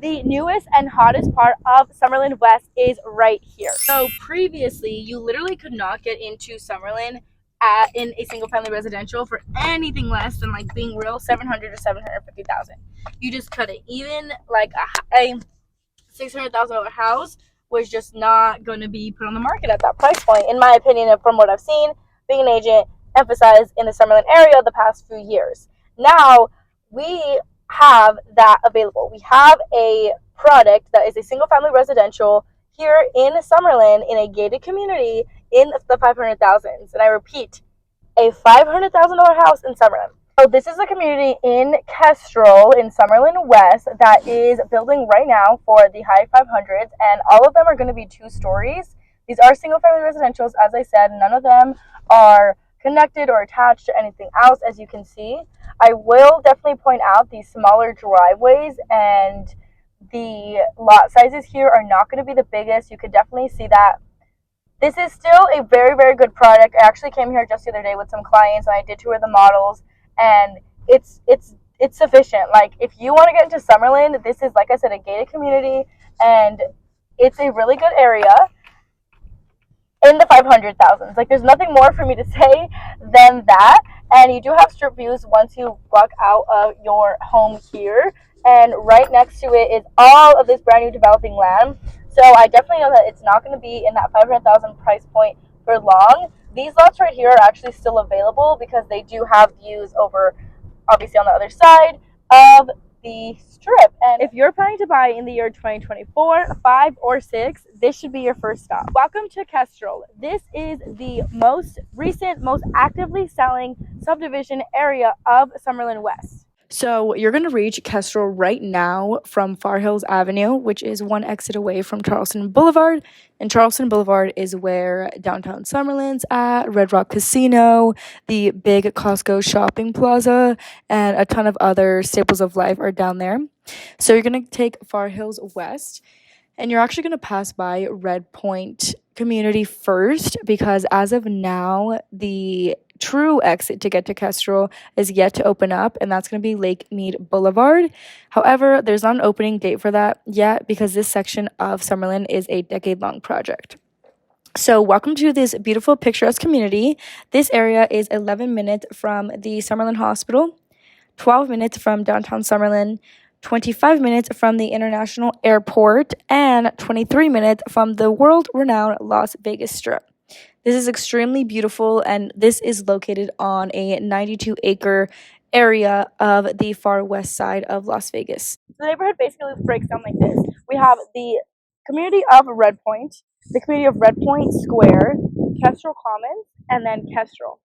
The newest and hottest part of Summerlin West is right here. So previously, you literally could not get into Summerlin in a single family residential for anything less than, like, being real, 700 to 750,000. You just couldn't. Even like a $600,000 house was just not going to be put on the market at that price point, in my opinion, and from what I've seen, being an agent, emphasized in the Summerlin area the past few years. Now, we have that available. We have a product that is a single family residential here in Summerlin in a gated community in the 500,000s. And I repeat, a $500,000 house in Summerlin. So this is a community in KESTREL in Summerlin West that is building right now for the high 500s, and all of them are going to be 2 stories. These are single family residentials, as I said. None of them are connected or attached to anything else, as you can see. I will definitely point out the smaller driveways, and the lot sizes here are not going to be the biggest. You could definitely see that. This is still a very, very good product. I actually came here just the other day with some clients, and I did tour the models, and it's sufficient. Like, if you want to get into Summerlin, this is, like I said, a gated community, and it's a really good area in the 500,000s. Like, there's nothing more for me to say than that. And you do have strip views once you walk out of your home here, and right next to it is all of this brand new developing land. So I definitely know that it's not going to be in that 500,000 price point for long. These lots right here are actually still available because they do have views over, obviously, on the other side of the strip. And if you're planning to buy in the year 2024, 5, or 6, this should be your first stop. Welcome to KESTREL. This is the most recent, most actively selling subdivision area of Summerlin West. So you're going to reach KESTREL right now from Far Hills Avenue, which is one exit away from Charleston Boulevard. And Charleston Boulevard is where downtown Summerlin's at, Red Rock Casino, the big Costco shopping plaza, and a ton of other staples of life are down there. So you're going to take Far Hills West, and you're actually going to pass by Red Point Community first, because as of now, the true exit to get to KESTREL is yet to open up, and that's going to be Lake Mead Boulevard. However, there's not an opening date for that yet because this section of Summerlin is a decade-long project. So welcome to this beautiful, picturesque community. This area is 11 minutes from the Summerlin Hospital, 12 minutes from downtown Summerlin, 25 minutes from the International Airport, and 23 minutes from the world-renowned Las Vegas Strip. This is extremely beautiful, and this is located on a 92-acre area of the far west side of Las Vegas. The neighborhood basically breaks down like this. We have the community of Red Point, the community of Red Point Square, KESTREL Commons, and then KESTREL.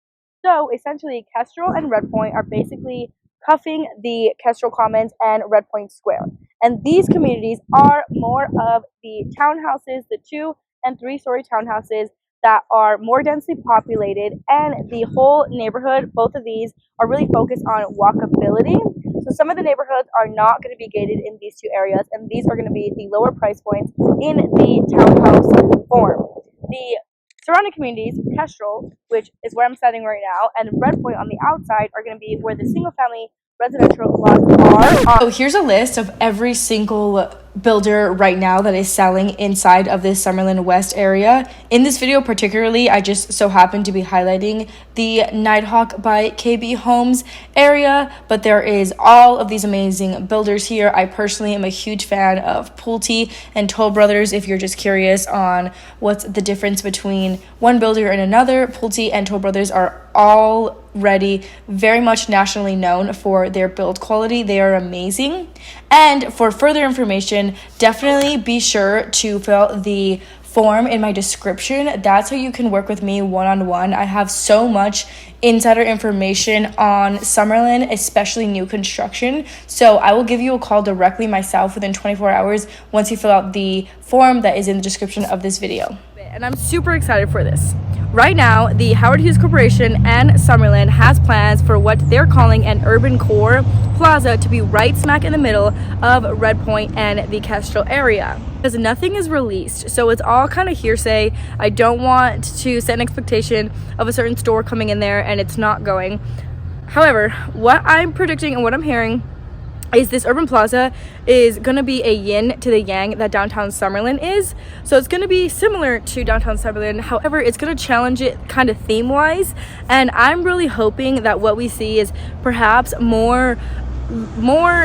So essentially, KESTREL and Red Point are basically cuffing the KESTREL Commons and Red Point Square. And these communities are more of the townhouses, the 2- and 3-story townhouses that are more densely populated, and the whole neighborhood, both of these, are really focused on walkability. So some of the neighborhoods are not going to be gated in these 2 areas, and these are going to be the lower price points in the townhouse form. The surrounding communities, KESTREL, which is where I'm standing right now, and Red Point on the outside are going to be where the single family residential lots are. So here's a list of every single builder right now that is selling inside of this Summerlin West area. In this video particularly, I just so happen to be highlighting the Nighthawk by KB Homes area, but there is all of these amazing builders here. I personally am a huge fan of Pulte and Toll Brothers. If you're just curious on what's the difference between one builder and another, Pulte and Toll Brothers are already very much nationally known for their build quality. They are amazing. And for further information, definitely be sure to fill out the form in my description. That's how you can work with me one-on-one. I have so much insider information on Summerlin, especially new construction. So I will give you a call directly myself within 24 hours once you fill out the form that is in the description of this video. And I'm super excited for this. Right now, the Howard Hughes Corporation and Summerlin has plans for what they're calling an urban core plaza to be right smack in the middle of Red Point and the KESTREL area. Because nothing is released, so it's all kind of hearsay. I don't want to set an expectation of a certain store coming in there and it's not going. However, what I'm predicting and what I'm hearing is this urban plaza is going to be a yin to the yang that downtown Summerlin is. So it's going to be similar to downtown Summerlin, however it's going to challenge it kind of theme wise, and I'm really hoping that what we see is perhaps more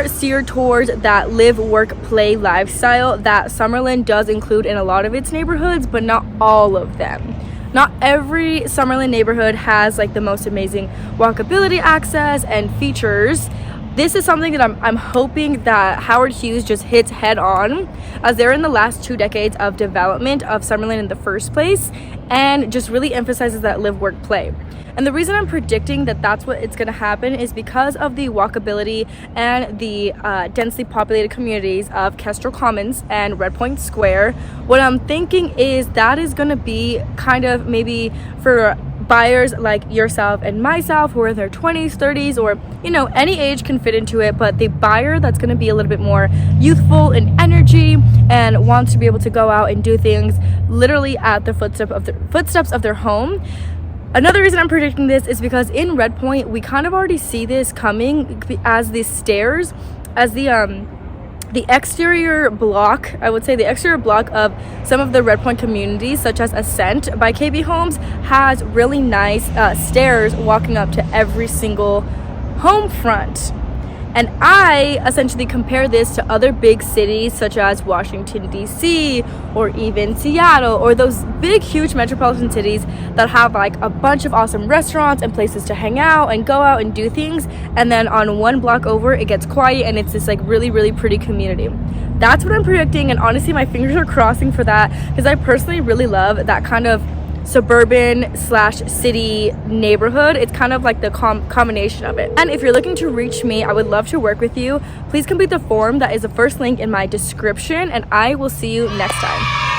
steered towards that live, work, play lifestyle that Summerlin does include in a lot of its neighborhoods, but not all of them. Not every Summerlin neighborhood has like the most amazing walkability access and features. This is something that I'm hoping that Howard Hughes just hits head on, as they're in the last 2 decades of development of Summerlin in the first place, and just really emphasizes that live, work, play. And the reason I'm predicting that that's what it's going to happen is because of the walkability and the densely populated communities of Kestrel Commons and Red Point Square. What I'm thinking is that is going to be kind of maybe for buyers like yourself and myself who are in their 20s, 30s, or any age can fit into it, but the buyer that's going to be a little bit more youthful in energy and wants to be able to go out and do things literally at the footsteps of their home. Another reason I'm predicting this is because in Red Point we kind of already see this coming, as the stairs, as the exterior block, I would say the exterior block of some of the Red Point communities, such as Ascent by KB Homes, has really nice stairs walking up to every single home front. And I essentially compare this to other big cities such as Washington, D.C., or even Seattle, or those big, huge metropolitan cities that have like a bunch of awesome restaurants and places to hang out and go out and do things. And then on one block over, it gets quiet and it's this like really, really pretty community. That's what I'm predicting. And honestly, my fingers are crossing for that, because I personally really love that kind of suburban/city neighborhood. It's kind of like the combination of it. And if you're looking to reach me, I would love to work with you. Please complete the form that is the first link in my description, and I will see you next time.